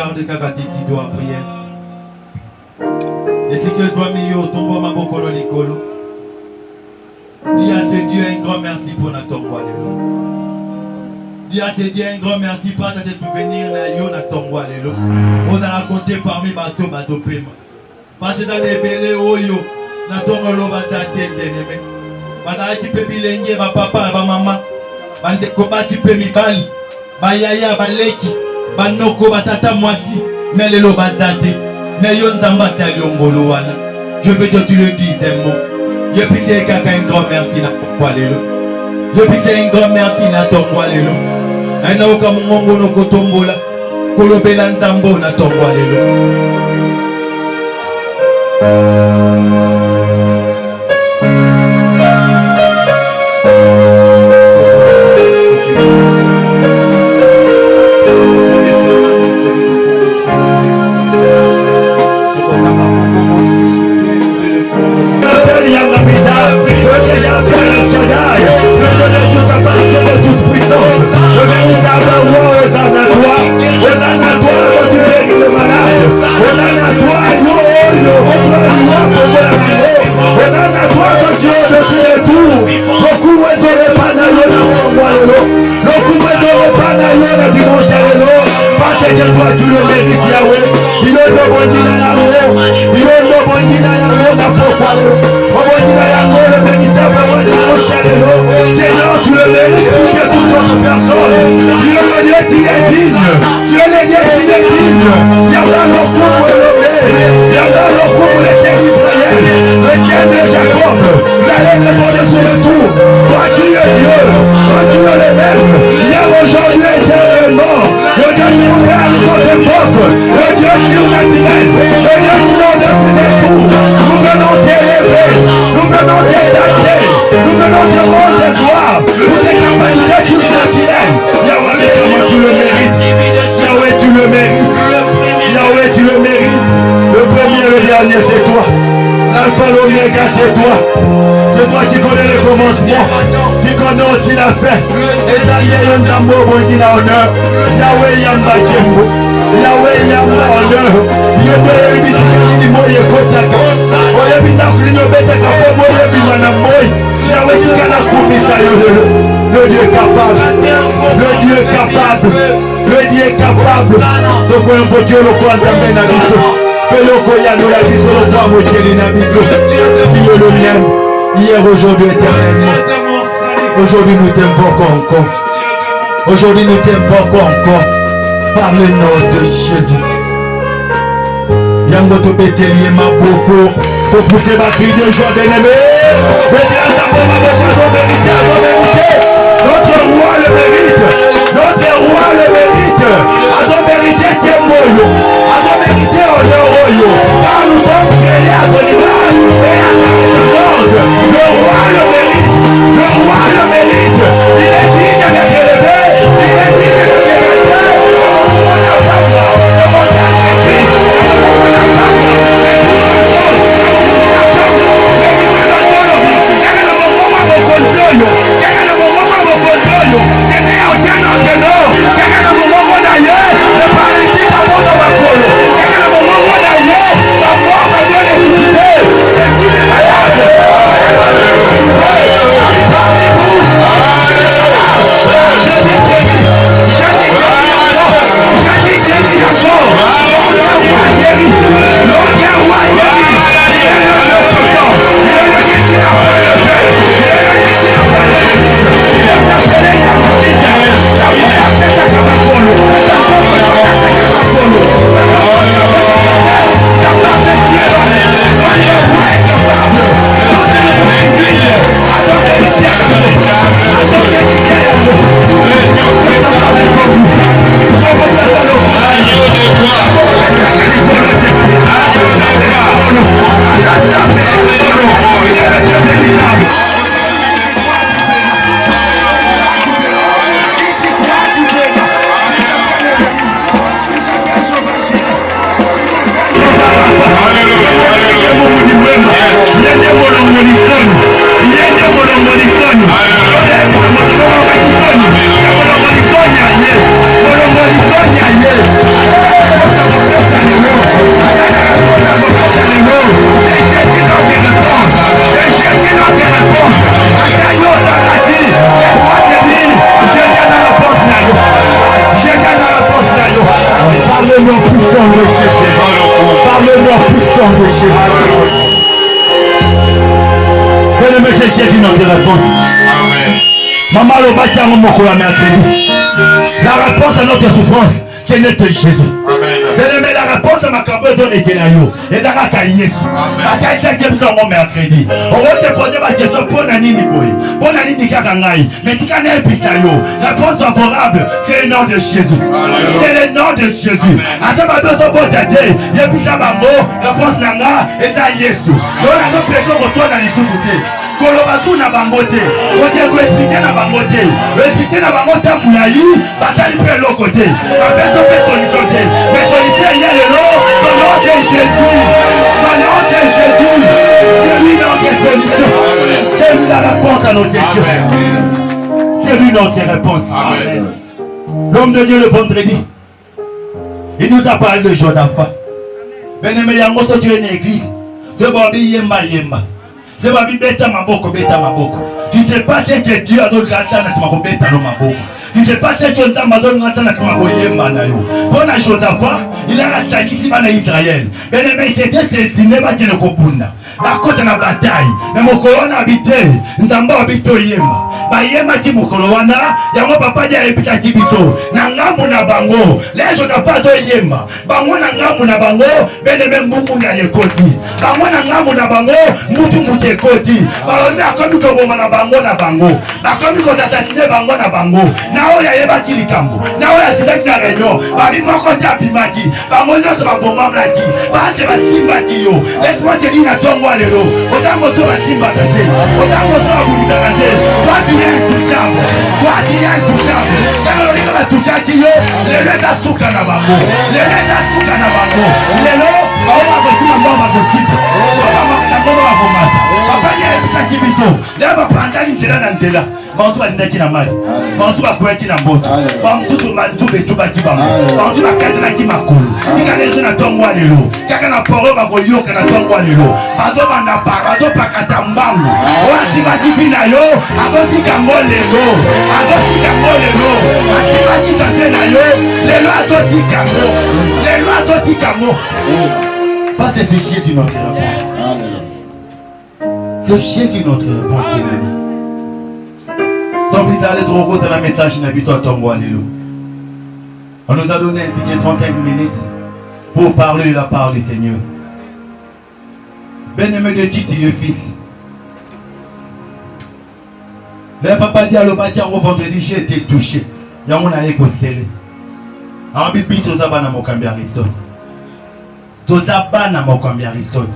regarde Kakatiti doit prière. Et si que toi, Mio, tombe ma bokolo likolo. Dis à ce Dieu un grand merci pour notre roi. Dis à ce Dieu un grand merci pour te souvenir de ton roi. On a raconté parmi bateau pema. Parce que dans les bélés, oyo, notre roi va t'attendre, bien-aimé. Parce que tu peux bilinguer, ma papa, ma maman. Bande kobati pe mibali ba yaya ba leki ba noko ba tata mwasi mais lelo ba date mais yo ndamba ta liongolo wana je veux que tu le dises un mot je pite kaka un grand merci na kwa lelo je pite un grand merci na tongwa lelo ana oka mongo no kotombola kolobela ntambo na tongwa lelo Hier, aujourd'hui, éternellement. Aujourd'hui, nous t'invoquons encore. Aujourd'hui, nous t'invoquons encore. Par le nom de Jésus. Yango to beteli ma boko. Pour pousser ma cri de joie bien-aimé. Notre roi le mérite. Notre roi le mérite. À ton mérité, t'es moyo. À ton mérité, honneur oyo. Car nous sommes créés à ton image et à ta ressemblance. Le roi le mérite. Le roi le mérite. Il est digne d'être élevé. Il est digne d'être élevé. On n'a pas peur de monter à Christ. On n'a pas peur de monter à Christ. souffrance, ce n'est que Jésus. Bien-aimé, la réponse à ma campagne est là. Et dans la cahier, à quelqu'un qui est mon mercredi, on va te poser ma question pour Nani Niboy, pour Nani Nikakangaï, mais tu connais Pisayo. Réponse favorable, c'est le nom de Jésus. C'est le nom de Jésus. À ce moment-là, on va t'aider. Il y a Pisa Bango, réponse Nanga, et ça Yesu. On a notre pression retourne dans les sous-soutés. Kolobasu na bangote, côté ko expliquer na bangote, expliquer na bangote moulayi, batali pe l'autre côté. Après ça fait solution, mais solution il y a le nom, au nom de Jésus, au nom de Jésus, c'est lui notre solution, c'est lui la réponse à nos questions, c'est lui notre réponse. L'homme de Dieu le vendredi, il nous a parlé de Josaphat. Bien-aimé, il y a un Dieu une église, c'est Bobby Yemba Yemba. C'est ma vie, bêta ma boko. Tu ne sais pas ce que Dieu a donné à ma bêta no maboko. Tu ne sais pas ce que Dieu a donné à ma boyemba na yo. Bon à Josaphat, il a attaqué ici dans Israël. Mais il était destiné à le kopunda. La côte de la bataille, mais mon corona habité, nous avons habité Yemba. Bayema ti mukolo wana yango papa dia epita tibiso na ngamu na bango lezo na pato Yemba bango na ngamu na bango beneme mbumu na yekoti bango na ngamu na bango mutu mutekoti balonde akomi ko boma na bango bakomi ko tatasine bango na bango na oya yeba kilikambo na oya titaki na réunion bali moko ta bimaki bango nyonso baboma mlaki base basimba ti yo laisse-moi te dire na tongo lelo otango to basimba te otango to abulita te intouchable, toi tu es intouchable. Quand on dit que tu as dit, les lettres à souka na bango, les lettres à souka na bango, les lots, on va continuer à voir ma gossip, on va voir ma papa n'y a pas de biso, là va prendre l'intérêt dans le là. Bantu bandaki na mali, bantu bakweti na mboto, bantu tumanzu betuba kibango, bantu bakatela ki makolo. Tika lezo na tongwa lelo, kaka na poro bakoyoka na tongwa lelo. Bazo banda para, bazo pakata mbangu. Oasi batipi na yo, azotika ngolelo, azotika ngolelo. Atibaki sante na yo, lelo azotika ngo, lelo azotika ngo. Pas de se chier sur notre réponse. Se chier sur notre réponse. Sans plus tarder, trop dans la message n'habite Tongo Alléluia. On nous a donné un budget 35 minutes pour parler de la part du Seigneur. Bien-aimé de Dieu, tu es fils. Le papa dit à l'obatian au vendredi, j'ai été touché. Il y a un écosélé. En Bible, tout ça va dans mon cambia Aristote. Tout ça va dans mon cambia Aristote.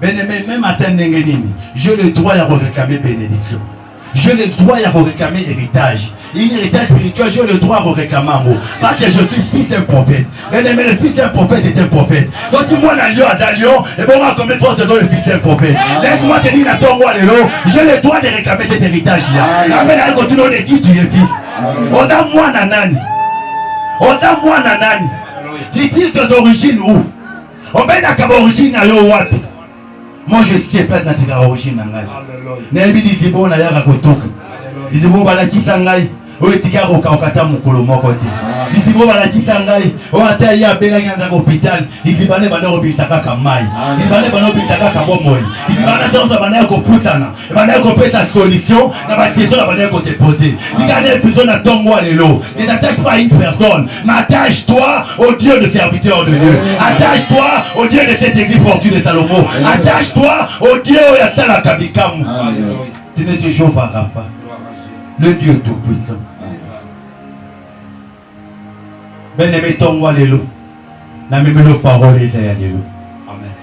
Bien-aimé, même à Tenengenini, j'ai le droit de réclamer bénédiction. J'ai le droit de réclamer héritage. Une héritage spirituel, j'ai le droit de réclamer un mot. Parce que je suis fils d'un prophète. Mais le fils d'un prophète est un prophète. Donc si moi, dans Lyon, et bon, combien de fois je dois le fils d'un prophète. Laisse-moi te dire, j'ai le droit de réclamer cet héritage-là. Amen, à continuer de qui tu es fils. On a moi nanani. On a moi nanani. Dit-il tes origines où? On met la origine à l'Ouapi. Moi je sais pas notre origine nangai. Nebi dizibo na yaka kotoka. Dizibo balakisa ngai. Oyo tika kokata mukolo moko te. Dizibo balakisa ngai. O ata ya bela nganda hôpital. Dizibane bana obitaka kamai. Dizibane bana obitaka kabomoi. Dizibane donza bana koputana. Bana kopeta solution na ba question bana ko se poser. Dikane épisode na tongo lelo. Ne t'attaque pas à une personne. Mais attache-toi au Dieu de serviteur de Dieu. Attache-toi au Dieu de cette église portue de Salomon. Attache-toi au Dieu où il y a la kabikamu. Tu n'es que Jéhovah Rapha, le Dieu tout-puissant. Bien-aimé, tongo lelo. Na mimelo parole ya lelo.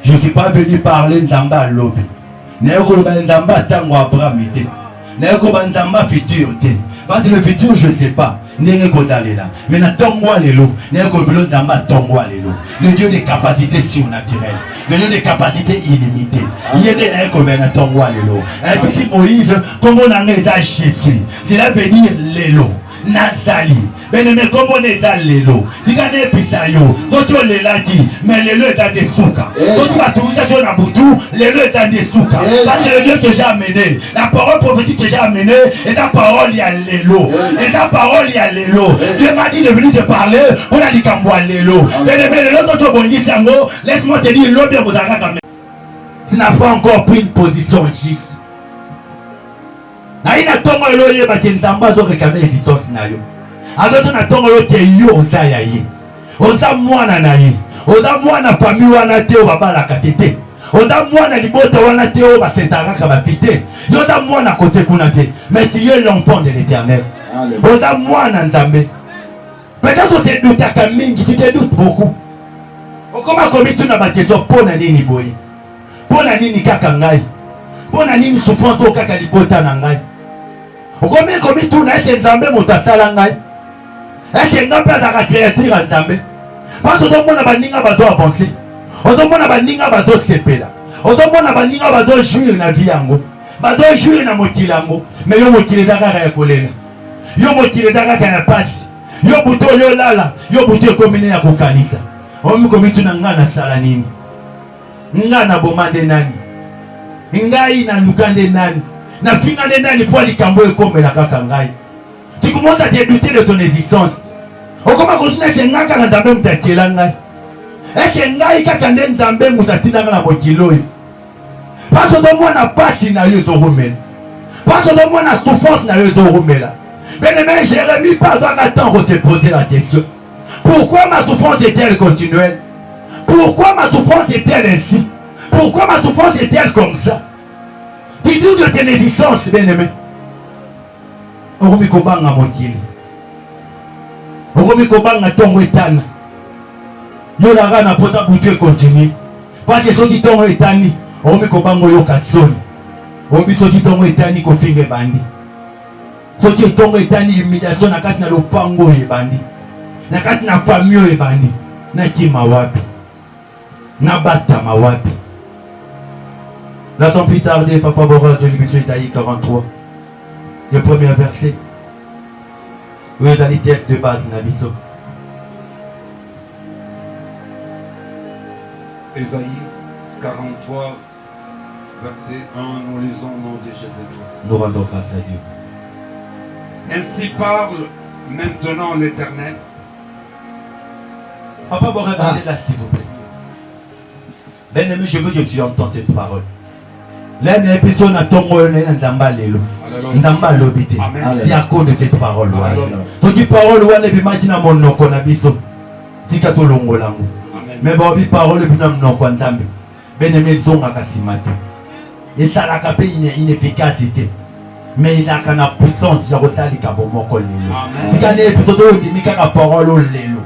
Je ne suis pas venu parler Nzamba à l'obé. Néoko le Nzamba tango Abraham ite. Néoko Nzamba futur te. Parce que le futur je ne sais pas. Néoko dalela. Mais na tongo lelo. Néoko le Nzamba tongo lelo. Le Dieu des capacités surnaturelles. Le Dieu des capacités illimitées. Il y a des néoko na tongo lelo. Un petit Moïse, comment on en est à Jésus. Cela veut dire lelo. Nazali. Bien-aimé, comme on est dans l'élo, tu gagnes Pisayo, d'autres les laki, mais l'élo est dans des soukas. D'autres à tout ça, on a boutou, l'élo est dans des soukas. Parce que le Dieu que j'ai amené, la parole prophétique que j'ai amenée, et ta parole, il y a l'élo. Et ta parole, il y a l'élo. Dieu m'a dit de venir te parler, on a dit qu'à moi l'élo. Bien-aimé, l'élo, d'autres bon dit sango, laisse-moi te dire, l'eau de vous a quand même. Tu n'as pas encore pris une position juste. Na ina tongo eloye ba tentamba zo réclamer existence na yo. azoto na tongo yo te yo oza ya ye oza mwana na ye oza mwana famille wana te oyo babalaka te oza mwana libota wana te oyo basentakaka bafi te yo oza mwana kote kuna te mais tu es l'enfant de l'Éternel oza mwana nzambe. Peut-être otedutaka mingi tu te doutes beaucoup okoma komituna bakezo mpona nini boye mpona nini kaka ngai mpona nini souffrance oyo kaka libota na ngai okomi komituna ete nzambe moto asala ngai ete ngai mpe azalaka créature ya nzambe parce ozomona baninga bazo avance ozomona baninga bazosepela ozomona baninga bazojuire na vie yango bazojuire na mokili yango mais yo mokili eza kaka ya kolela yo mokili eza kaka ya pasi yo butu oyo olala yo butu ekomi ne ya kokanisa omi komituna ngai nasala nini ngai naboma nde nani ngai naluka nde nani nafinga nde nani mpo likambo ekomela kaka ngai tu commences à te douter de ton existence okoma kotuna ete ngai kaka nzambe moto atiela ngai eke ngai kaka nde nzambe moto atindanga na mokili oyo parce ozomona pasi na yo ezokomela parce ozomona souffrance na yo ezokomela. Bien-aimé, Jérémie pas temps de te poser la question. Pourquoi ma souffrance est-elle continuelle? Pourquoi ma souffrance est-elle ainsi? Pourquoi ma souffrance est-elle comme ça? Dis-nous de tes existences, bien-aimé. Oromi kobanga mokili. Oromi kobanga tongo etana. Yo la rana pota boutu continue. Parce que soki tongo etani, oromi kobango yo kasoni. Oromi soki tongo etani ko finge bandi. Soki etongo etani humiliation na kati na lopango ebandi na kati na famille ebandi na kima wapi na bata mawapi. Là sans plus tarder, Papa Boras de l'émission Isaïe 43, le premier verset. Oui, dans les textes de base Nabiso. Isaïe 43 verset 1, nous lisons au nom de Jésus-Christ. Nous rendons grâce à Dieu. Ainsi parle maintenant l'Éternel. Papa, vous regardez là, s'il vous plaît. Bien-aimé, je veux que tu entends cette parole. Là, il y a une personne à ton rôle, il y a un zamba lelo. Nzamba lobité. Il y a cause de cette parole. Donc, cette parole, il y a une mon nom qu'on a biso. Si tu as ton longo lango. Mais bon, cette parole, il y a un nom qu'on a biso. Bien-aimé, ils ont un cassimate. Et ça l'a capé une efficacité. Mais il a qu'une puissance, il a aussi un bon il a une épisode qui a parole au lélo.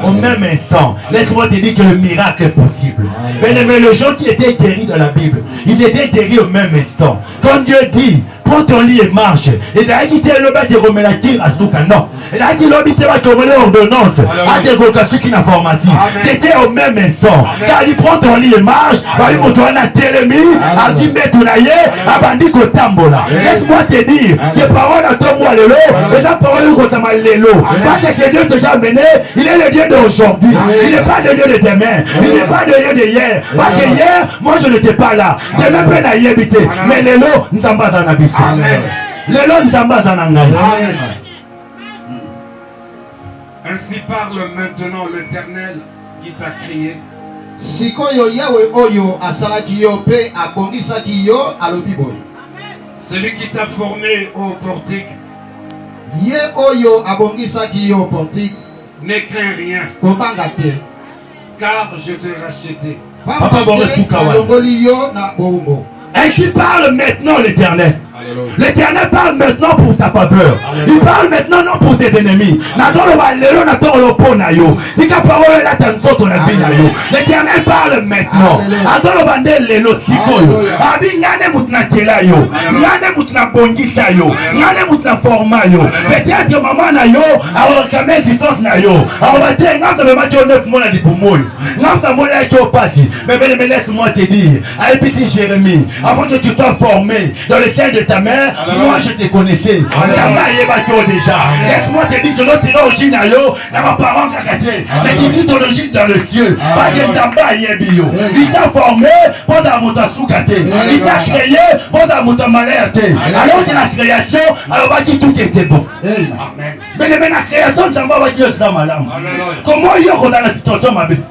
Au même instant, laisse-moi te dire que le miracle est possible. Mais les gens qui étaient guéris dans la Bible, ils étaient guéris au même instant. Quand Dieu dit, prends ton lit et marche. Et d'ailleurs, il dit, le bâti remélatir à Souka, non. Et d'ailleurs, il dit, le bâti remélatir ordonnance à des vocations qui n'a formation. C'était au même instant. Car il prend ton lit et marche, il montre un télémi, à dit, mais tu n'as pas, à bandit au tambola. Laisse-moi te dire, les paroles à ton moi l'élo, et la parole au sama l'élo. Parce que Dieu te amené, il est le Dieu d'aujourd'hui. Il n'est pas le Dieu de demain. Il n'est pas le Dieu de hier. Parce que hier, moi je n'étais pas là. Demain, je n'ai pas habité. Mais l'élo, nous sommes pas dans la vie. L'élo, nous sommes pas dans la vie. Ainsi parle maintenant l'Éternel qui t'a créé. Sikoyo Yahweh Oyo asalaki yo pe abongisaki yo alobi boye. Celui qui t'a formé au portique. Ye Oyo abongisaki yo portique. Ne crains rien. Kobanga te. Car je t'ai racheté. Papa alongoli yo na bongo. Et qui parle maintenant l'Éternel. L'Éternel parle maintenant pour ta faveur. Il parle maintenant non pour tes ennemis. L'Éternel parle maintenant. Peut-être maman na yo, alors quand même tu t'en na yo. Alors va te ngam de match 9 mois di bumoy. Ngam ta mola to pasi. Mais laisse-moi te dire, à petit Jérémie, avant que tu sois formé dans le sein de ta mère, moi je te connaissais. Déjà. Laisse-moi te dire que notre origine à yo, dans ma parent kakaté. Mais tu dis ton origine dans le ciel. Pas que t'as bio. Il t'a formé pour ta moutasoukate. Il t'a créé pour ta moutamalerte. Alors que la création, alors va dire tout était bon. Amen. Mais la création, ça va dire ça, madame. Comment il y a dans la situation, ma belle?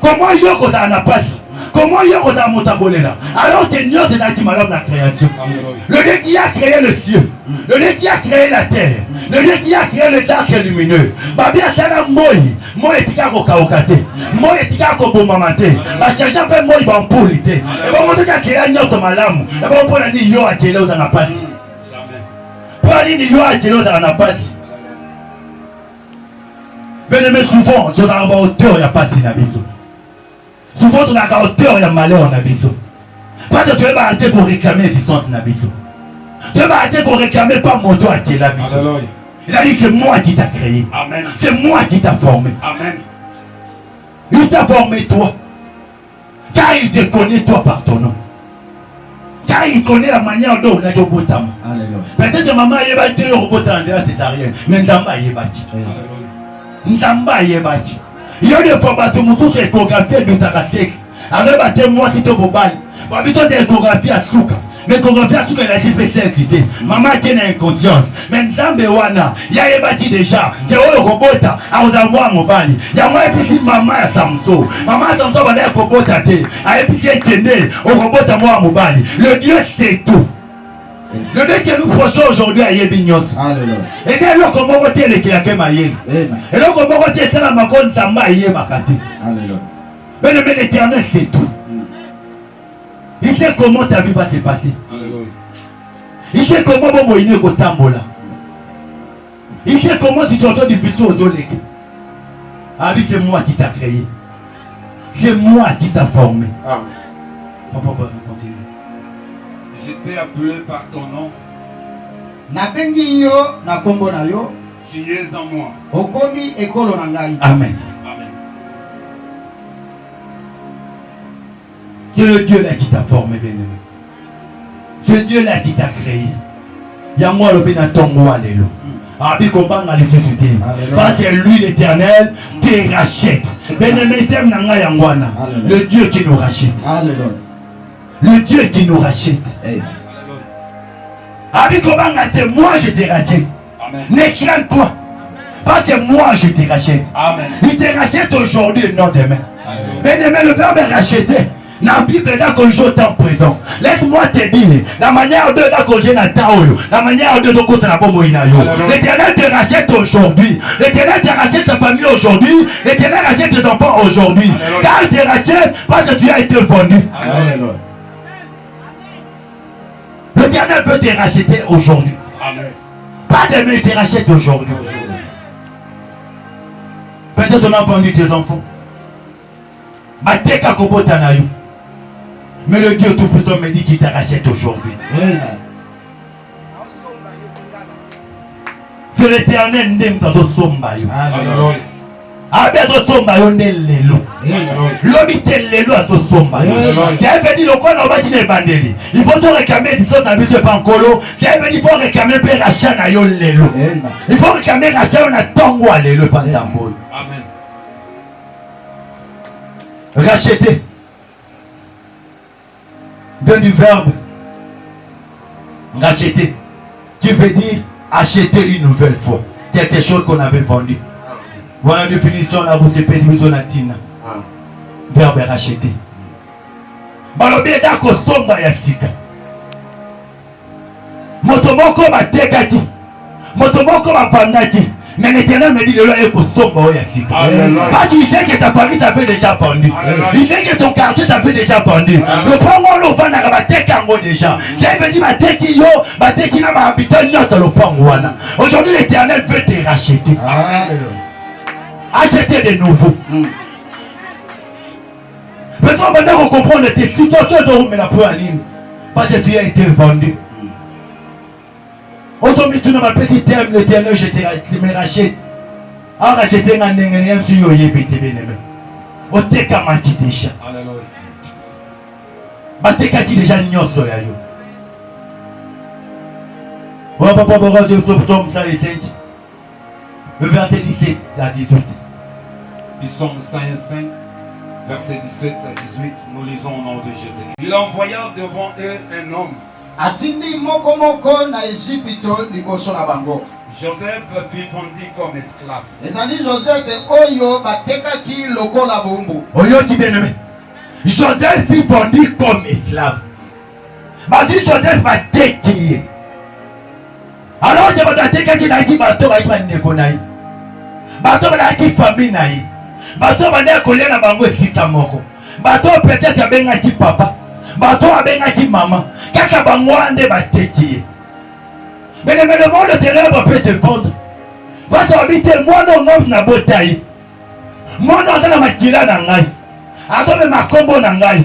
Comment il y a dans la passe? Comment il y a autant de motabolela? Alors que Dieu est dans la création. Le Dieu qui a créé le ciel, le Dieu qui a créé la terre, le Dieu qui a créé les astres lumineux. Babia sana moi etika ko kaokate, moi etika ko bomamate. Ba chercher un peu moi ban polité. Et bon monter ka créer nyoto malamu. Et bon pour ni yo a créé dans la partie. Pour ni yo a créé dans la partie. Mais souvent, tu as une hauteur, il n'y a pas de dynamisme. Souvent, tu as une hauteur, il y a malheur en abysso. Parce que tu vas arrêter pour réclamer l'existence en abysso. Tu vas arrêter pour réclamer pas mon toit qui est l'abysso. Il a dit c'est moi qui t'a créé. Amen. C'est moi qui t'a formé. Amen. Il t'a formé toi. Car il te connaît toi par ton nom. Car il connaît la manière dont on a dit au botam. Peut-être que maman est battue au botam, c'est rien. Mais Nzamba est battue. Nzamba est battue. Il y a des fois que tu as échographie de ta ratique. Alors, moi, si tu es bobal, tu as échographie à Souka. Mais échographie à Souka, il a GPT excité. Maman est inconsciente. Mais Nzamba wana, il y a bâti déjà. Tu as eu le robot à Ozamoa Mobali. Il y a moi et maman à Samso. Maman à Samso va être robot à thé. A épicé au robot à moi Mobali. Le Dieu c'est tout. Le Dieu que nous prochons aujourd'hui à Yébignos. Et dès lors qu'on m'a voté les Kiaké Maïe. Et là qu'on m'a voté la Macon Tamba Yébakati. Mais le l'Éternel c'est tout. Il sait comment ta vie va se passer. Il sait comment mon moïne est au tambola. Il sait comment situation difficile aux olèques. Ah oui, c'est moi qui t'a créé. C'est moi qui t'a formé. Papa, continue. Je t'ai appelé par ton nom. Tu es en moi. Amen. Amen. C'est le Dieu là qui t'a formé, bien-aimé. C'est Dieu là qui t'a créé. Il y a moi le bien ton moi, alléluia. Parce que lui, l'Éternel, te rachète. Bien-aimé, le Dieu qui nous rachète. Le Dieu qui nous rachète. Avec moi je te rachète. Ne crains pas. Parce que moi je te rachète. Amen. Il te rachète aujourd'hui et non demain. Bien-aimé, le verbe est racheté. Dans la Bible, d'accord, je temps présent. Laisse-moi te dire, la manière de d'accorder na taoyo, la manière de côté na bomo inayo. L'Éternel te rachète aujourd'hui. L'Éternel te rachète sa famille aujourd'hui. L'Éternel rachète tes enfants aujourd'hui. Car il te rachète parce que tu as été vendu. L'Éternel peut te racheter aujourd'hui. Pas demain, il te rachète aujourd'hui. Peut-être on a vendu tes enfants. Bateka kobota na yo. Mais le Dieu Tout-Puissant me dit qu'il te rachète aujourd'hui. C'est l'Éternel n'aime pas de sombayo. Avec sombayo n'elelo. L'homme t'elelo à ton sombayo. C'est un dit le quoi on va dire bandeli. Il faut te réclamer des choses à vie de pancolo. C'est un il faut réclamer le rachat na yo lelo. Il faut réclamer rachat on a tango à lelo pandambo. Amen. Racheter vient du verbe racheter qui veut dire acheter une nouvelle fois quelque chose qu'on avait vendu. Voilà la définition là vous êtes tina verbe racheter balobi dako somba ya sika moto moko batekaki moto moko bapandaki. Mais l'Éternel me dit de l'œil pour sombre. Parce qu'il sait que ta famille t'avait déjà pendu. Il sait que ton quartier t'avait déjà pendu. Le point où l'on va n'a pas t'écango déjà. Ça veut dire ma tête qui yo, ma tête qui n'a pas habité notre le point wana. Aujourd'hui l'Éternel veut te racheter. Acheter de nouveau. Maintenant on va comprendre tes situations mais la première ligne. Parce que tu as été vendu. Automatique ma petite terme l'Éternel je te me rachète. En racheter un n'engagé tu y es pété bien aimé. O te kamaki déjà. Alléluia. Batekaki déjà nyoso ya yo. On va pas voir de psaume ça les 5. Le verset 17 à 18. Psaume 105, verset 17 à 18, nous lisons au nom de Jésus. Il envoya devant eux un homme. Atindi moko moko na Égypte liboso na bango. Joseph fut vendu comme esclave. Ezali Joseph oyo batekaki lokola bombo. Oyo ti bien aimé. Joseph fut vendu comme esclave. Basi Joseph va déquier. Alors je vais te dire qu'il a dit bateau va y avoir naï. Bateau va y famille naï. Bateau va y coller na bango sika moko. Bateau peut-être a benga ti papa. Bateau a benga ti maman. Kaka bango ande va déquier. Mais le monde de l'œuvre peut te vendre. Parce que habiter moi non na botaï. Moi non na makila na ngai. Ato me makombo na ngai.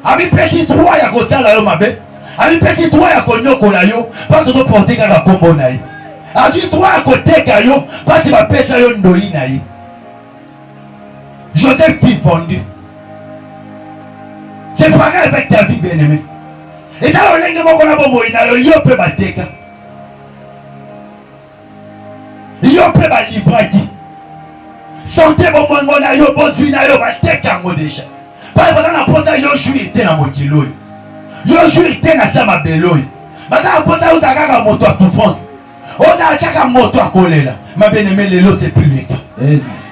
Ami petit trois ya kotala yo mabe. Ami petit trois ya konyokola yo. Parce que porter kaka kombo na ye. Ami trois ya koteka yo. Parce que va pesa yo ndoi na ye. Joseph fut vendu. C'est pareil avec ta vie bien-aimée. Et dans le lingue moko na bomo ina yo pe bateka. Yo pe ba livraki. Santé bomo na yo bozui na yo bateka ngo déjà. Parce que na pota Yoshua était na mokilo. Yoshua était na sama beloy. Bata pota utaka moto à souffrance. Oda kaka moto à kolela. Ma bien-aimée lelo c'est plus le cas.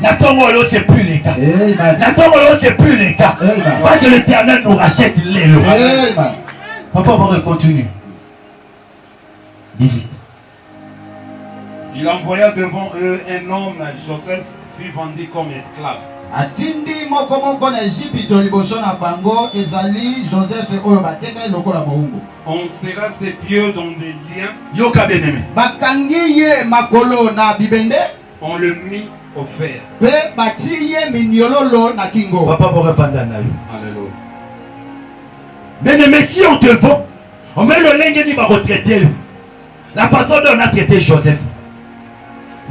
Na tongo lo c'est plus le cas. Na tongo lo c'est plus le cas. Parce que l'Éternel nous rachète lelo. Papa va continuer. 18. Il envoya devant eux un homme, Joseph fut vendu comme esclave. Atindi moko na Égypte liboso na bango ezali Joseph oyo bateka lokola moungo. On serra ses pieds dans des liens. Yoka bien-aimé. Bakangi ye makolo na bibende. On le mit au fer. Pe bati ye minyololo na kingo. Papa va répondre à nous. Alléluia. Bien-aimé, si on te vend, on met le linge qui va retraiter. La façon dont on a traité Joseph.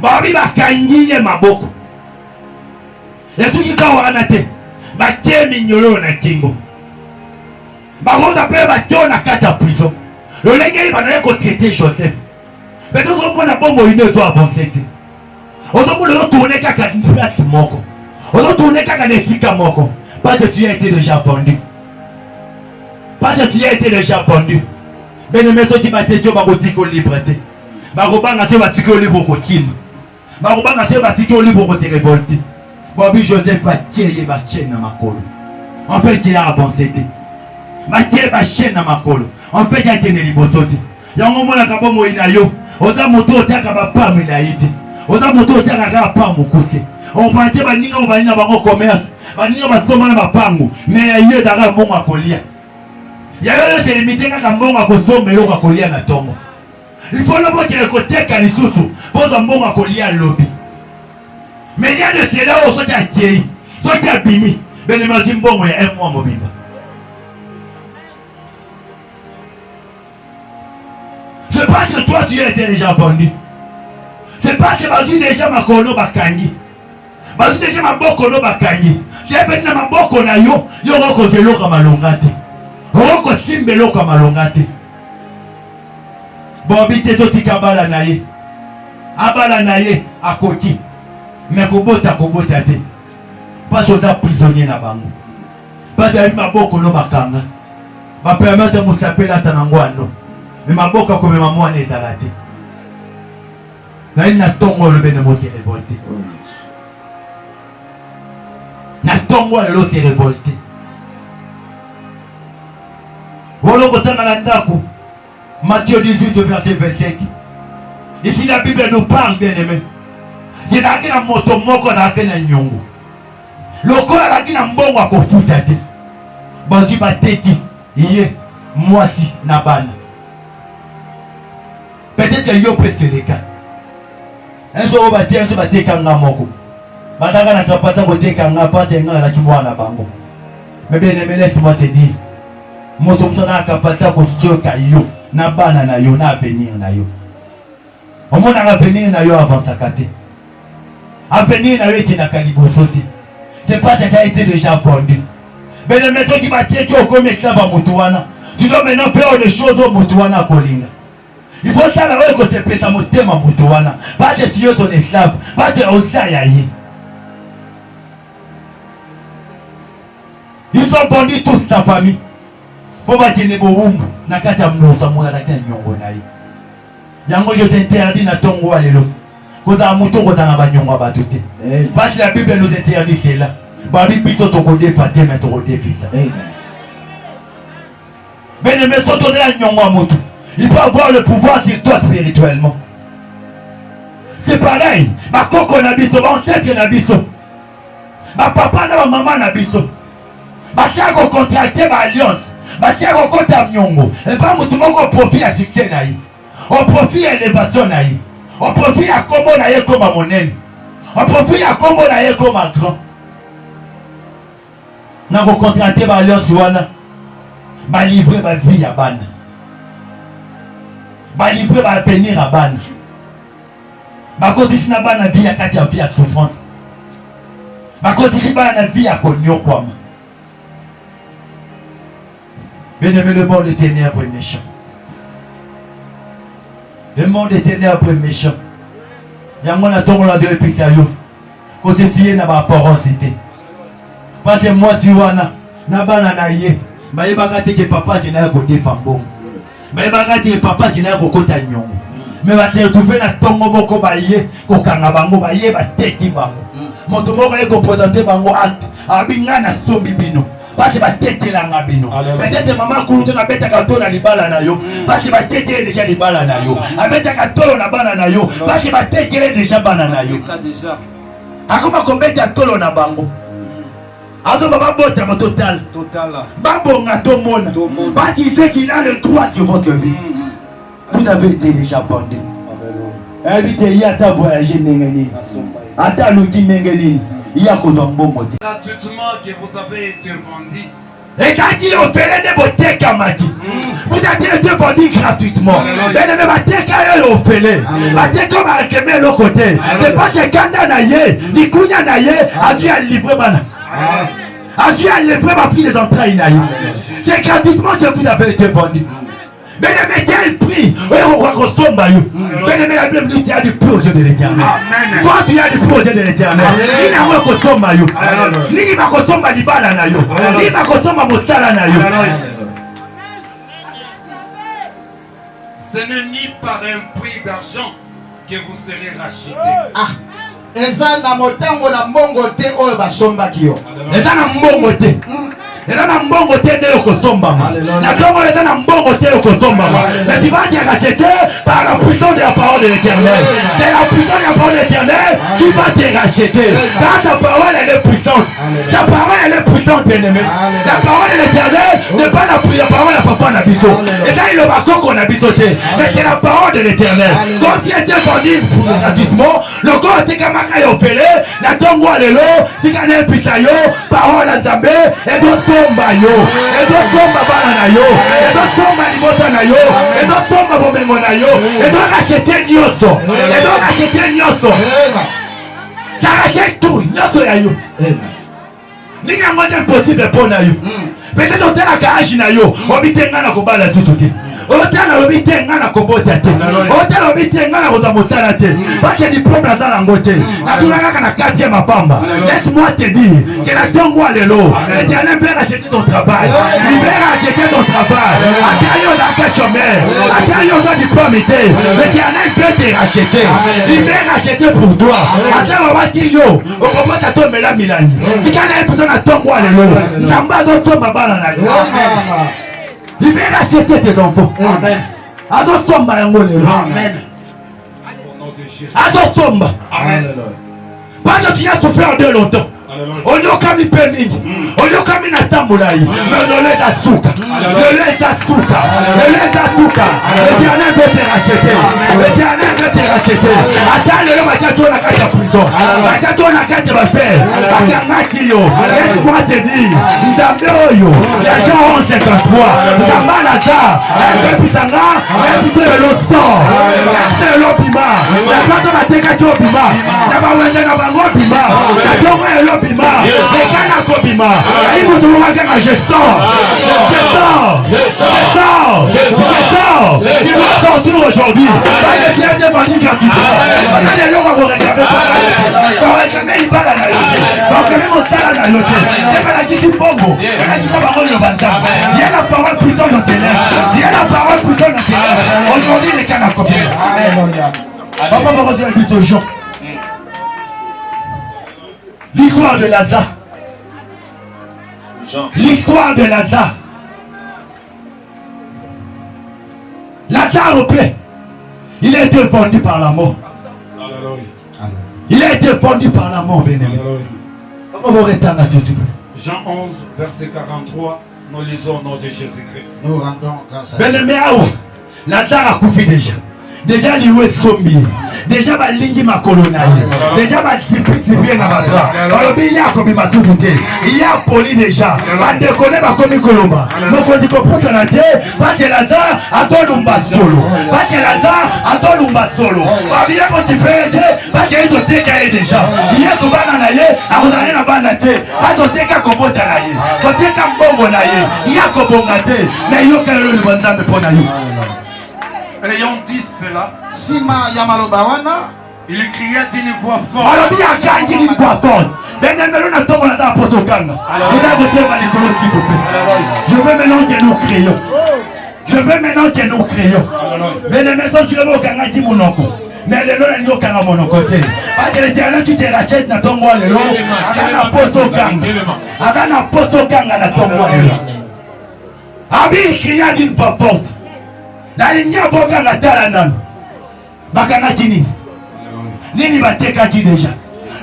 Babi bakangi ye maboko. Les trucs qui sont en athée, batie mignolo na kingo. Baron d'après batie na kata prison. Le lingue il va aller traiter Joseph. Mais nous on a bon moyen de avancer. On doit tourner kaka place moko. On doit tourner kaka nesika moko. Parce que tu as été déjà vendu. Parce que tu as été déjà vendu. Mais ne mettons pas tes yeux au liberté. Barobanga se va tirer au libre au team. Barobanga se va tirer au libre au te révolter. Bobby Joseph va tirer ma chaîne à ma colle. En fait, il a avancé. Ma chaîne à ma colle. En fait, il y a été libosoté. Il y a un moment où il y a un moyen. Oza moto otaka ba milaïti. Oza moto otaka pa mukuse. On va te baninga baninga bango commerce. Baninga basoma na bapango. Mais il y a dara mbongo akolia. Ya yo te limiter kaka mbongo akosoma eloko akolia na tongo. Il faut le montrer côté kalisusu. Poza mbongo akolia lobi. Mais il y a de cela où soit à Kei, soit à Bimi, ben le Mazimbo est un mois mobile. C'est pas que toi tu as été déjà vendu. C'est pas que Bazi déjà ma kono bakangi. Bazi déjà ma bokono bakangi. C'est ben na ma boko na yo, yo roko de loka malongate. Roko simbe loka malongate. Bobi te doti kabala na ye. Abala na ye akoti. Mais kobota te. Pas aux prisonniers na bango. Pas de maboko no bakanga. Ba permettre de musapela tanangwano. Mais maboka comme maman ne zalate. Na ina tongo le bene moti révolté. Na tongo le se révolté. Wolo kotanga na ndako. Matthieu 18 verset 25. Ici la Bible nous parle bien aimé. Il a qui na moto moko na kena nyongo. Lokola la qui na mbongo akofuta te. Bazi bateki iye mwasi na bana. Peut-être que yo peut se le cas. Un jour on va te kanga moko. Badanga na kapasa ko te kanga pa te ngala na kimwana bango. Mais bien aimé laisse-moi te dire. Moto mtona kapasa ko soka yo na bana na yo na avenir na yo. Au moins na avenir na yo avant ta kate. Avenir na yo qui na kalibosote. C'est pas que ça a été déjà vendu. Mais le maître qui va tirer au comme esclave à Moutouana. Tu dois maintenant faire des choses au Moutouana Kolinga. Il faut ça là que c'est péta motema Moutouana. Pas de tuer son esclave. Pas de osayaye. Ils ont vendu toute sa famille. Pour battre les boumbu. Nakata mnosa mona na kenya nyongo na ye. Yango je t'interdis na tongo alelo. Koza muto koza na banyongo batute. Parce que la Bible nous interdit cela. Babi biso tokode pate mais tokode fils. Bien-aimé, sans donner à Nyongo à Moto, il peut avoir le pouvoir sur toi spirituellement. C'est pareil. Ma coco nabiso, ma ancêtre nabiso. Ma papa na ma maman nabiso. Ma sœur a contracté ma alliance. Ma sœur a contracté Nyongo. Et pas tout le monde profite à succès naï. On profite à l'élévation naï. On profite à comment naï comme à mon aîné. On profite à comment naï comme à grand. N'a pas contracté ma alliance wana. Ma livrer ma vie à ban. Ma livrer ma venir à ban. Ma continuer à ban la vie à Katia vie à souffrance. Ma continuer à la vie à Konyo quoi. Bien-aimé, le monde est ténèbres et méchant. Le monde est ténèbres et méchant. Yango na tongo la de episa yo. Ko se fier na ba porosité. Parce que moi si wana na bana na ye. Baye bagati ke papa qui n'a ko défambo. Baye bagati ke papa qui n'a ko kota nyongo. Mais va se retrouver na tongo moko baye ko kanga bango baye ba teki bango. Moto moko e ko présenter bango acte. Abinga na sombi bino. Parce que ba teki la ngabino. Peut-être maman kuluto na beta ka tona libala na yo. Parce que ba teki déjà libala na yo. Abeta ka tolo na bana na yo. Parce que ba teki déjà bana na yo. Akoma ko beta tolo na bango. Azo baba bota ma total. Babonga tout le monde. Parce qu'il fait qu'il a le droit sur votre vie. Vous avez été déjà bandé. Invitez y a ta voyager nengeni. Ata l'outil nengeni. Il y a qu'on doit bomber. Gratuitement que vous avez été vendu. Et quand il offrait des beautés Kamaki, vous avez été vendu gratuitement. Mais ne va pas te offrir. Va te comme à requérir l'autre côté. C'est pas que Kanda naye, ni Kounya naye, a dû à livrer bana. A dû à livrer ma fille des entrailles naye. C'est gratuitement que vous avez été vendu. Mais ne mettez quel prix. On va consommer. Mais ne mettez la Bible dit qu'il y a du projet de l'éternel. Toi tu as du projet de l'éternel. Il n'a pas consommé. Il va consommer du bal na yo. Il va consommer mon salaire na yo. Ce n'est ni par un prix d'argent que vous serez rachetés. Eza na motango na mbongo te oyo basombaki yo. Eza na mbongo te. Eza na mbongo te nde okosombama. Na tongo eza na mbongo te okosombama. Mais tu vas te racheter par la puissance de la parole de l'éternel. C'est la puissance de la parole de l'éternel qui va te racheter. Quand ta parole elle est puissante. Ta parole elle est puissante, bien-aimé. La parole de l'éternel n'est pas la parole de papa Nabiso. Et là il va qu'on a bisoté. Mais c'est la parole de l'éternel. Quand il était vendu gratuitement, le corps était comme na tongo alelo tikane pitayo parole nzambe edo tomba yo edo tomba bana na yo edo tomba limota na yo edo tomba bomengo na yo edo rakete nyoso edo rakete nyoso rakete tout nyoso ya yo ninga ngote impossible pour na yo peut-être otela kaaji na yo obitenga na kobala tutu te otala obite nga na kobota te otala obite nga na kozwa mosala te parce diplôme naza nango te natuna kaka na 4e mapamba. Laisse-moi te dire que na tongo alelo l'éternel peut racheter ton travail, il peut racheter ton travail. Ata yo ozaka chômeur, ata yo oza diplôme te, l'éternel peut te racheter, il peut racheter pour toi. Ata babati yo okobota tomela milani tika na ye mpona na tongo alelo nzambe azosomba bana na yo. Il va racheter tes enfants. Amen. Azosomba yango lelo. Amen. Azosomba. Amen. Parce que tu as souffert de longtemps. Oyokami pe mingi, oyokami na tambola yi, mais loleta suka, loleta suka, loleta suka. L'éternel veut te racheter, l'éternel veut te racheter. Attends le matin na kati ya prison, matin na kati ba faire, akangaki yo. Laisse-moi te dire, nzambe oyo, ya Jean 11:53, nzamba na ta, epitanga, epite le sang, epite le bima, la kata na teka to bima, na ba wende na bango bima, na tongo elo bima, ekana ko bima, ayi mutu mwaka ka je sors, il va sortir aujourd'hui, ça ne vient de venir gratuitement, parce que les gens vont regarder vont réclamer une balle à la yote, vont réclamer mon salaire à la yote, c'est pas la qui dit bongo, la qui dit parole de banta, il y a la parole puissante dans tes lèvres, il y a la parole puissante dans tes lèvres, aujourd'hui les canards copient. Papa va redire un but aux gens. L'histoire de Lazare. L'histoire de Lazare. Lazare au paix. Il a été vendu par la mort. Il a été vendu par la mort, bien-aimé. Jean 11, verset 43, nous lisons au nom de Jésus-Christ. Nous rendons grâce à Bien-aimé, Lazare a couffé déjà. Déjà liwe sombi. Déjà balingi makolona ye. Déjà basipi na batra. Alobi ya komi masukute. Il y a poli déjà. Bande kone ba komi kolomba. Moko di comprendre na te, ba de Lazare atolumba solo. Ba de Lazare atolumba solo. Ba bien ko tipede, ba ke to teka ye déjà. Il y a ko bana na ye, akozana na bana te. Ba to teka ko bota na ye. Ko teka mbongo na ye. Il y a ko bonga te. Na yo kala lo banzambe pona yo. Ayant dit cela, Sima Yamalobawana, il cria d'une voix forte. Alors bien quand il voix forte. Je veux maintenant que nous crions. Je veux maintenant que nous crions. Mais les maisons qui le vont quand dit mon oncle. Mais les lois n'y ont qu'à mon côté. Parce que les terrains qui te rachètent dans ton bois le long. Avec la pose au gang. Avec la pose au gang dans ton bois le long. Abi cria d'une voix forte. La ligne a beau gang à Talanan. Bakanga Tini. Nini bateka ti déjà.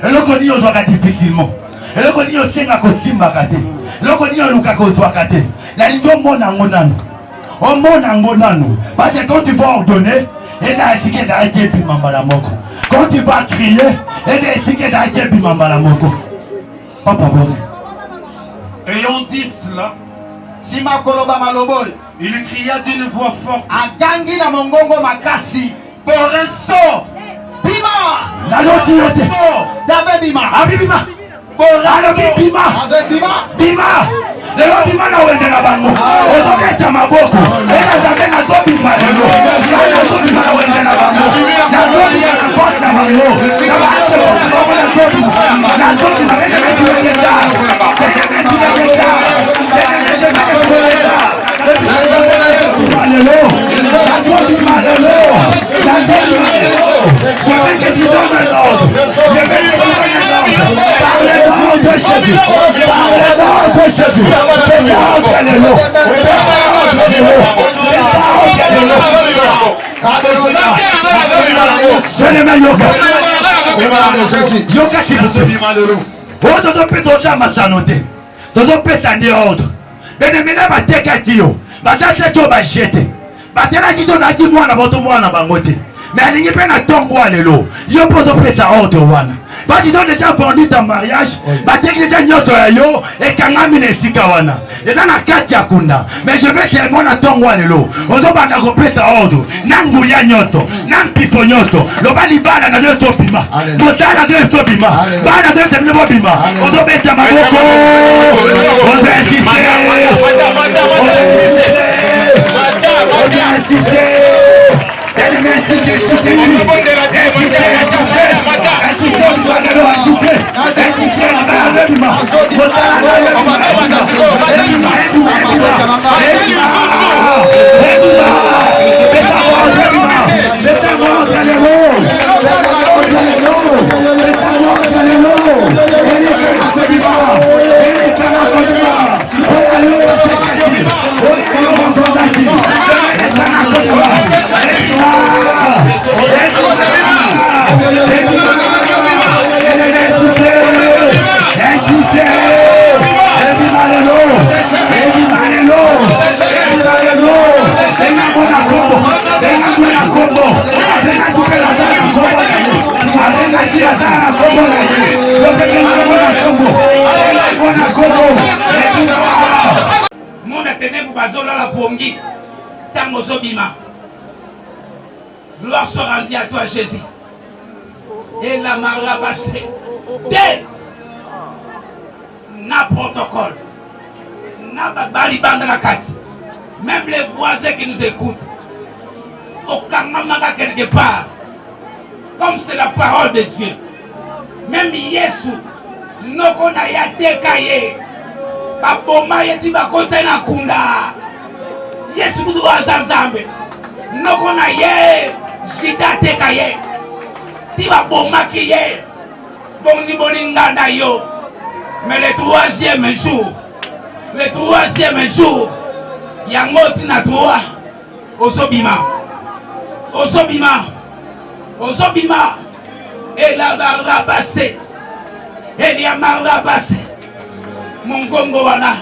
Eloko ni ozwaka difficilement. Eloko ni osenga kosimbaka te. Eloko ni oluka kozwaka te. Nalingi omona ngo nano. Omona ngo nano. Parce que quand tu vas ordonner, eza etike ezalaki ebima mbala moko. Quand tu vas crier, eza etike ezalaki ebima mbala moko. Papa bon. Ayant dit cela, Sima Koloba Malobol, il cria d'une voix forte. Agangi na mongongo makasi, Boreso! Bima! La loti yote. Dabe Bima! Abi bima. Alobi bima. Avec Bima! Bima. Lelo bima na wende na bango. Ozoketa maboko. Eza zabe na zo bima lelo. Na zo bima na wende na bango. Na zo bima na porte na bango. Na baate na bango na zo bima. Na zo bima wende na tuweketa. Wende na tuweketa. Wende na tuweketa. Lelo. Na zo bima lelo. Na zo bima lelo. Je veux que tu donnes l'ordre. Je veux que tu donnes l'ordre. Parlez-moi de Jésus. Parlez-moi de Jésus. C'est l'ordre de l'eau. C'est l'ordre de l'eau. Alléluia. Yoka qui vous fait malheureux. Oh, dodo pe dodo masanote. Dodo pe sande ordre. Benemena bateka tiyo. Batata to bachete. Batela ki dona ki mwana boto mwana bangote. Mais alingi pe na tongo alelo. Yo poto pesa ordre wana. Parce qu'ils ont déjà vendu ton mariage, bateki déjà nyoto ya yo et kangami na esika wana. Eza na kati ya kunda. Mais je vais seulement na tongo alelo. Ozo banda ko pesa ordre. Nangu ya nyoto, nan pipo nyoto. Lobali bana na nyoto bima. Motala de nyoto bima. Bana de nyoto bima. Ozo beta maboko. Ozo insiste. Gloire soit rendue à toi, Jésus. Et la marabassée. Dès na protocole, na babali la carte. Même les voisins qui nous écoutent, au Kangamaka quelque part, comme c'est la parole de Dieu. Même Yesu, nous connaissons des cahiers. Baboma yeti bakonte na kunda. Yesu nous doit zanzambe. Nous connaissons Jida te cahiers. Tiba boma qui est. Bon ni bolinga na yo. Mais le troisième jour, Le 3e jour, yango tina 3, Osobima. Et la barra passé. Et il y a marra passé. Mon gongo wana.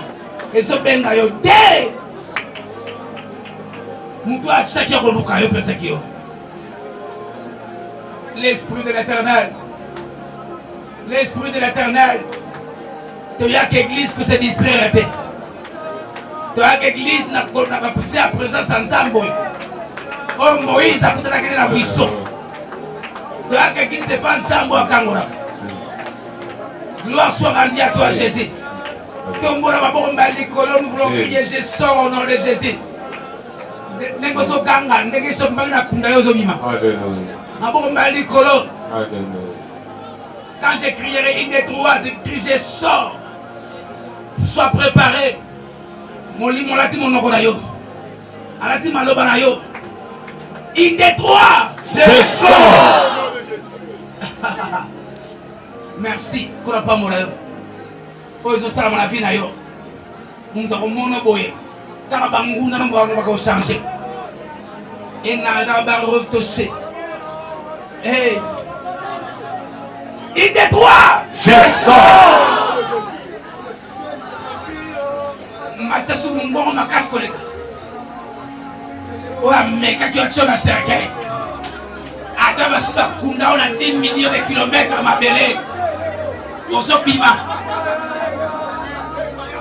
Et ce benga yo. Dé! Moutou a chacun relouka yo pesakio. L'esprit de l'Éternel. L'esprit de l'Éternel. Tu y a qu'église que se distrait. Tu y a qu'église n'a pas poussé à présence ensemble. Oh Moïse a poussé la la buisson. Tu y a qu'église n'est pas ensemble à Kangora. Gloire soit rendue à toi Jésus. Nous voulons crier, je sors au nom de Jésus. Quand je crierai une des trois, je sors. Sois préparé. Mon lit, mon lati, mon nokonayo. Alati, malobanayo. Une des trois, je sors. Merci. Qu'on n'a pas mon lèvre. Pour les autres, la vie na yo. Nous avons mon boye. Car bangu na mbo na ko changer. Et na na ba retoucher. Hey. Il des trois, je sors. Matasu mungo na kaskole. Oa meka ki ochona serge. Adama suka kunda ona 10 millions de kilomètres ma belé.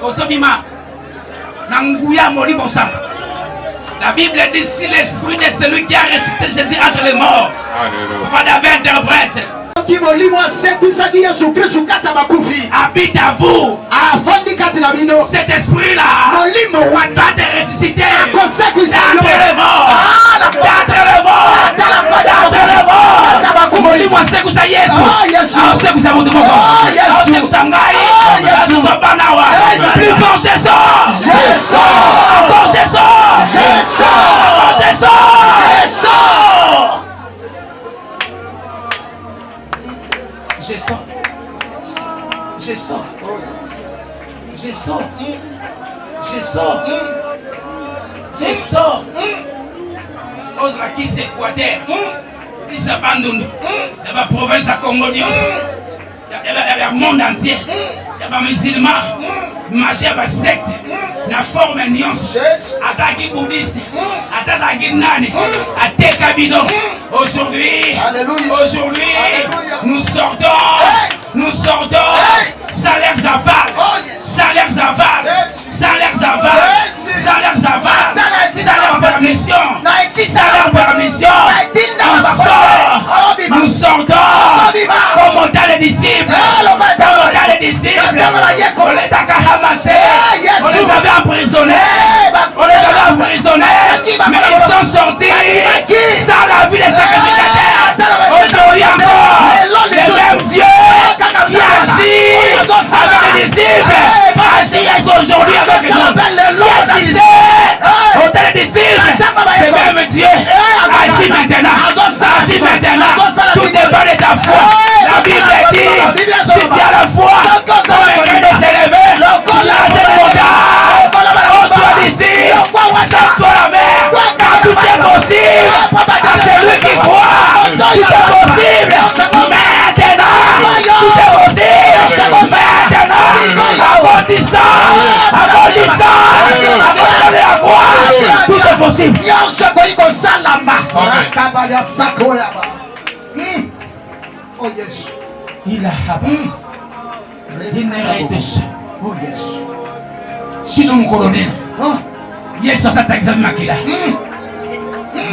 Osobima. Nanguya mori bonsa. La Bible dit si l'esprit de celui qui a ressuscité Jésus entre les morts. Alléluia. Pas d'interprète. Habite à vous. Cet esprit-là va te ressusciter. Entre les morts. Je sors. Osra qui c'est Équateur, qui s'abandonne, il y a la province à Congo, il y a le monde entier, il y a les musulmans, marcher à la secte, la forme nuance, attaque bouddhiste, attaque nani, attaque cabino. Aujourd'hui, nous sortons, salaire zaval, salaire zaval, salaire zaval, salaire zaval, salaire permission, salaire permission, nous sortons, comme on t'a les disciples, on les a ramassés, on les avait emprisonnés, mais ils sont sortis, sans la vie des sacrificateurs. Aujourd'hui encore, le même Dieu qui agit avec les disciples, agit aujourd'hui avec nous. On t'a les disciples, c'est même Dieu, agit maintenant, tout dépend de ta foi. La Bible dit, si tu as la foi, comme un cœur de s'élever, lâche ton âme, oh toi d'ici, chante-toi la mer, car tout est possible, car c'est lui qui croit, tout est possible, maintenant, tout est possible, maintenant, aboutissant, la croix, tout est possible. Oh yes. Il a il n'arrête pas. Oh yes. Si nous colonel. Yes, ça t'a examiné là.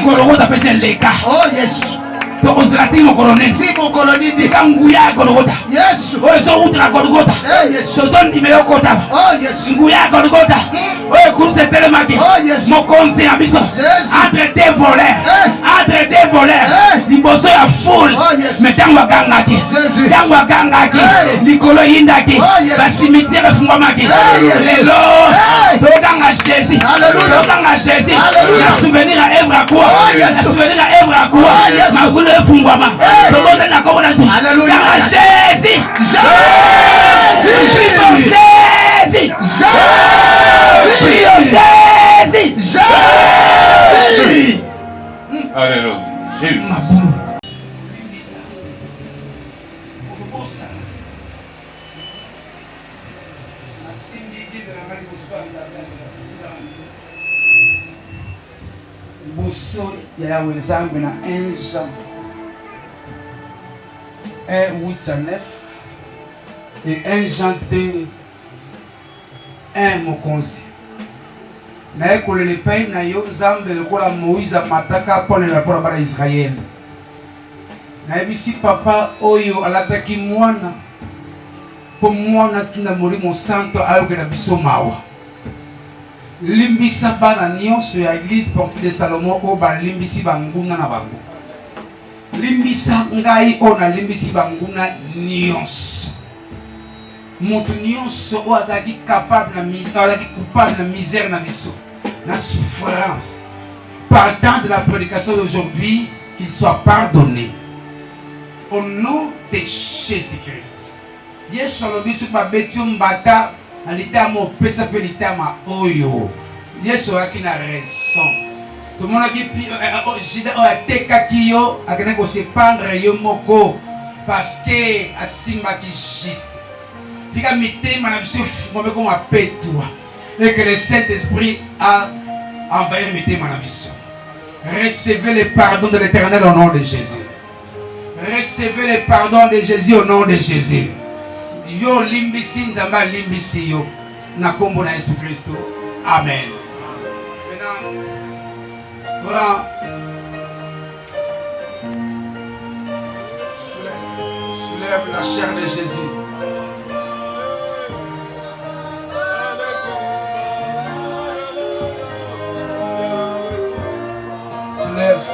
Colonel t'a fait les cas. Oh yes. Donc on se l'a dit mon colonel. Si mon colonel dit Kanguya Golgotha. Yes. Oh ils sont outre Golgotha. Yes. Ce sont des meilleurs Golgotha. Oh yes. Nguya Golgotha. Oh cours c'est tellement qui. Oh yes. Mon conseil à mission. Entre deux voleurs. Liboso ya foule. Mais tango gangaki. Tango gangaki. Nikolo yindaki. Ba cimetière fungwamaki. Lelo. Toganga Jésus. Toganga Jésus. La souvenir à œuvre à quoi? La souvenir à œuvre à quoi? Ma voulu fungwama. Toganga na komona Jésus. Jésus. Jésus. Jésus. Jésus. Bosso ya wenzangu na 1 Jean 1:8 à 9 et 1 Jean 2 1 mokonzi na ekolele epai na yo nzambe lokola Moïse amataka apolela mpona bana Israele. Nayebisi papa oyo alataki mwana mpo mwana tina molimo santo ayokela biso mawa. Limbisa bana nyonso ya Église Porte de Salomon oyo balimbisi banguna na bango. Limbisa ngai oyo nalimbisi banguna nyonso. Moto nyonso oyo azalaki coupable na misère na biso, na souffrance. Partant de la prédication d'aujourd'hui, qu'il soit pardonné. Au nom de Jésus-Christ. Yesu alobi soki babeti yo mbata na litama opesa mpe litama oyo. Yesu ayaki na raison. Tomonaki Juda oyo atekaki yo akendaki kosependre yo moko parce que asimbaki juste. Tika mitema na biso efungwami koma petwa et que le Saint-Esprit a envahi mitema na biso. Recevez le pardon de l'Éternel au nom de Jésus. Recevez le pardon de Jésus au nom de Jésus. Yo limbisi nzamba limbisi yo na kombo na Yesu Christo. Amen. Maintenant, soulève la chair de Jésus. Soulève.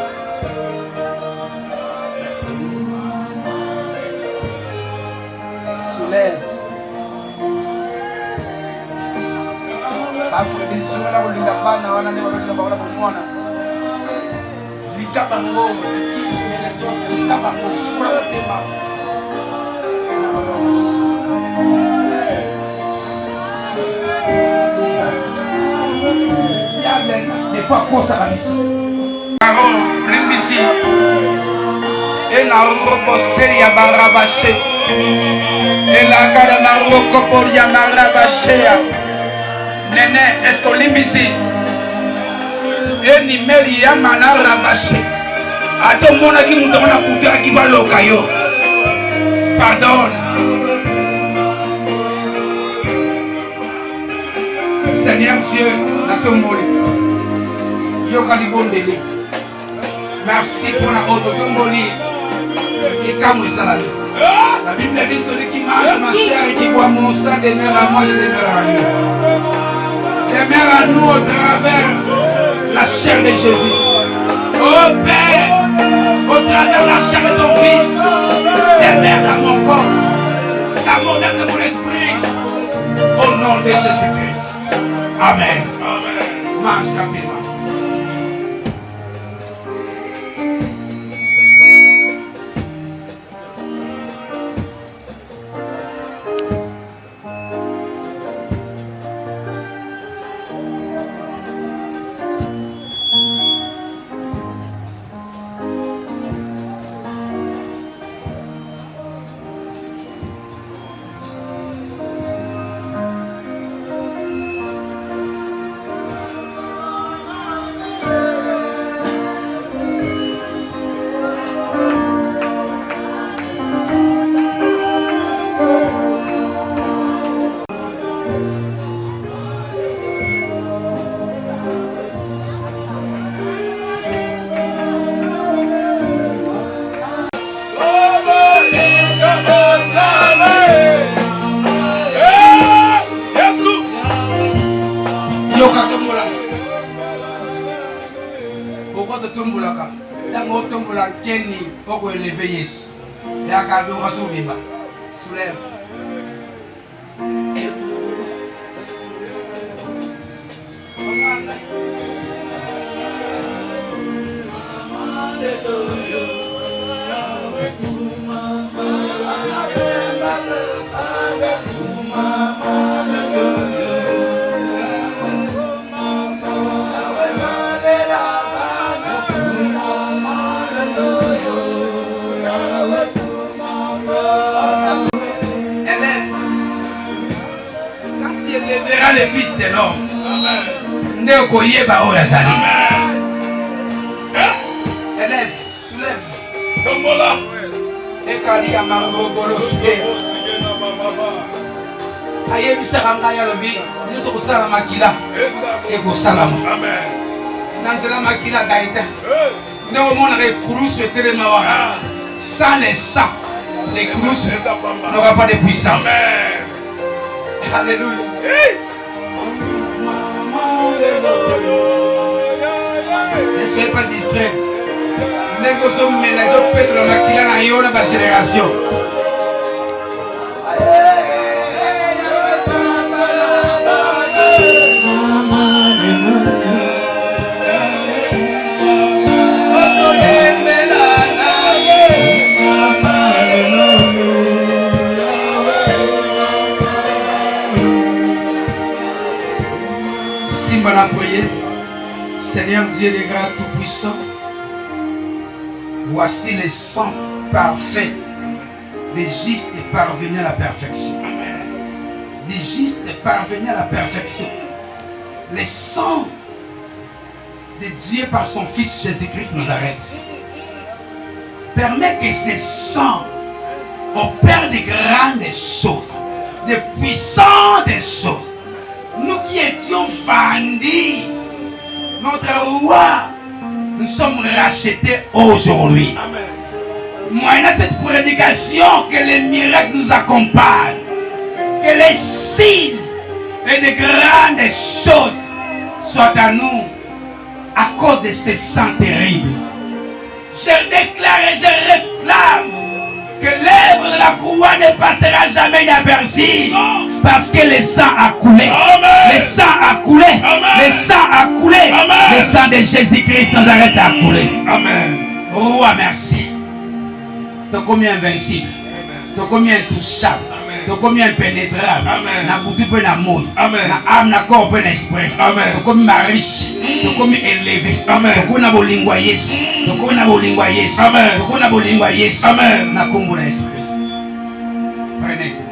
Soulève. Afrodizula kulinda bana wana leo kulinda bana kumwona. Likaba ngoma de 15 minutes likaba ngofura tema. Ya ben des fois kosa kabisa. Parole limbisi. Ena robo seria barabashe. Ela kada na roko poria barabashe. Nene, est-ce qu'on limbisi? Eni meli ya mana rabashe. Ato mona ki mutamana puta ki baloka yo. Pardon. Seigneur Dieu, nato moli. Yo kalibondeli. Merci pour la auto tomboli. Et comme ça la Bible dit celui qui marche ma chair et qui voit mon sang demeure à moi, je demeure à lui. Demeure à nous au travers la chair de Jésus. Oh Père, au travers la chair de ton Fils, demeure dans mon corps, dans mon âme, dans mon esprit, au nom de Jésus-Christ. Amen. Amen. Marche rapidement. Pourquoi te tombolaka? Tango tombola keni oko élever Yesu. Et adoration bimba. Soulève. sera le fils de l'homme. Nde koyeba oyo azali. Élève, soulève. Tombola. Ekali ya mangogolo sige. Ayebisaka ngai alobi nyonso kosala makila ekosalama. Na nzela makila gaita nde omonaka ekulusu etelema wana. Sans les sangs, l'écluse n'aura pas de puissance. Alléluia. Ne soyez pas distraits. Négocions mélanger Pedro Makila na yo na ba génération. Simba a prié. Seigneur Dieu de grâce tout-puissant, voici les sangs parfaits des justes parvenus à la perfection. Des justes parvenus à la perfection. Les sangs de Dieu par son Fils Jésus-Christ Nazareth. Permet que ces sangs opèrent de grandes choses, de puissantes choses. Nous qui étions vendus, notre roi, nous sommes rachetés aujourd'hui. Moyennant cette prédication, que les miracles nous accompagnent, que les signes et de grandes choses soient à nous à cause de ces sangs terribles. Je déclare et je réclame que l'œuvre de la croix ne passera jamais inaperçue. Parce que le sang a coulé. Le sang a coulé. Le sang a coulé. Le sang de Jésus-Christ Nazareth a coulé. Amen. Roi, merci. Tu es combien invincible. Tu es combien intouchable. Tu es combien impénétrable. Na boutu peut na mouille. Na âme, na corps peut l'esprit. Tu es combien riche. Tu es combien élevé. Tu es combien bolingwa Yesu. Tu es combien bolingwa Yesu. Tu es combien bolingwa Yesu. Na kombo na Jésus-Christ. Prenez.